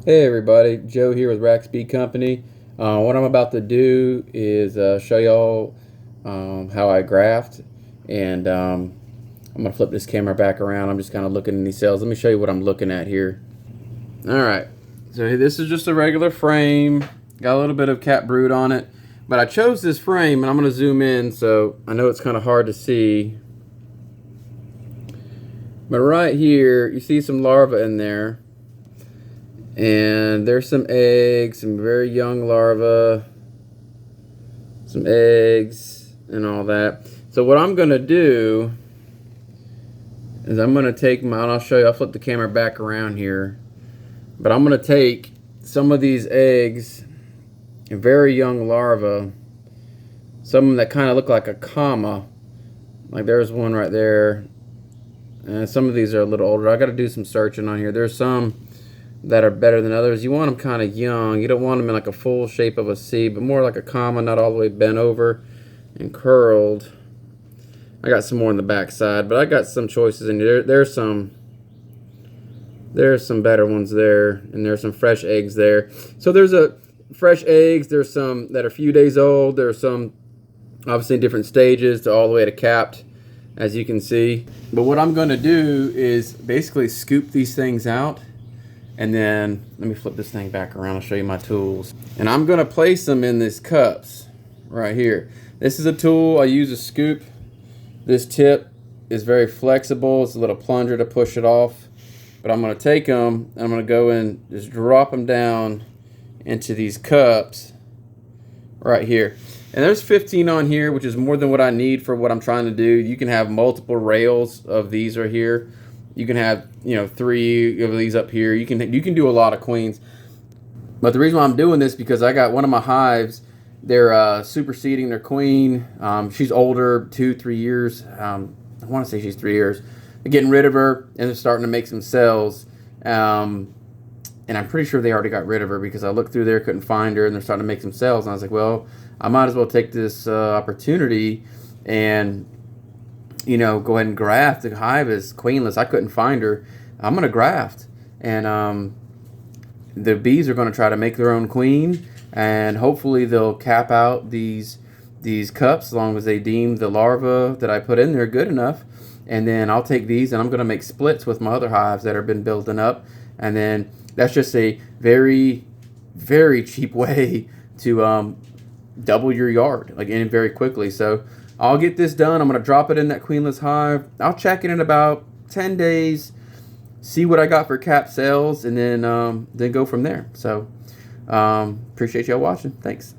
Hey everybody, Joe here with Rax Bee Company. What I'm about to do is show y'all how I graft, and I'm gonna flip this camera back around. I'm just kind of looking in these cells. Let me show you what I'm looking at here. All right, so this is just a regular frame. Got a little bit of cat brood on it, but I chose this frame, and I'm gonna zoom in so I know it's kind of hard to see. But right here, you see some larvae in there. And there's some eggs, some very young larvae, some eggs, and all that. So what I'm gonna do is I'm gonna take my, and I'll show you, I'll flip the camera back around here, but I'm gonna take some of these eggs and very young larvae, some of them that kind of look like a comma, like there's one right there, and some of these are a little older. I gotta do some searching on here. There's some that are better than others. You want them kind of young. You don't want them in like a full shape of a C, but more like a comma, not all the way bent over and curled. I got some more on the back side, but I got some choices in here. There's some better ones there, and there's some fresh eggs there. So there's a fresh eggs. There's some that are a few days old. There's some obviously in different stages to all the way to capped, as you can see. But what I'm going to do is basically scoop these things out. And then, let me flip this thing back around. I'll show you my tools. And I'm going to place them in these cups right here. This is a tool I use to scoop. This tip is very flexible. It's a little plunger to push it off. But I'm going to take them, and I'm going to go and just drop them down into these cups right here. And there's 15 on here, which is more than what I need for what I'm trying to do. You can have multiple rails of these right here. You can have, 3 of these up here. You can do a lot of queens. But the reason why I'm doing this because I got one of my hives. They're superseding their queen. She's older, 2-3 years. I want to say she's 3 years. They're getting rid of her, and they're starting to make some cells. And I'm pretty sure they already got rid of her because I looked through there, couldn't find her, and they're starting to make some cells. And I was like, well, I might as well take this opportunity and go ahead and graft. The hive is queenless. I couldn't find her. I'm going to graft. And the bees are going to try to make their own queen. And hopefully they'll cap out these cups as long as they deem the larvae that I put in there good enough. And then I'll take these and I'm going to make splits with my other hives that have been building up. And then that's just a very, very cheap way to double your yard, like in very quickly. So I'll get this done. I'm going to drop it in that queenless hive. I'll check it in about 10 days, see what I got for cap sales, and then go from there. So appreciate y'all watching. Thanks.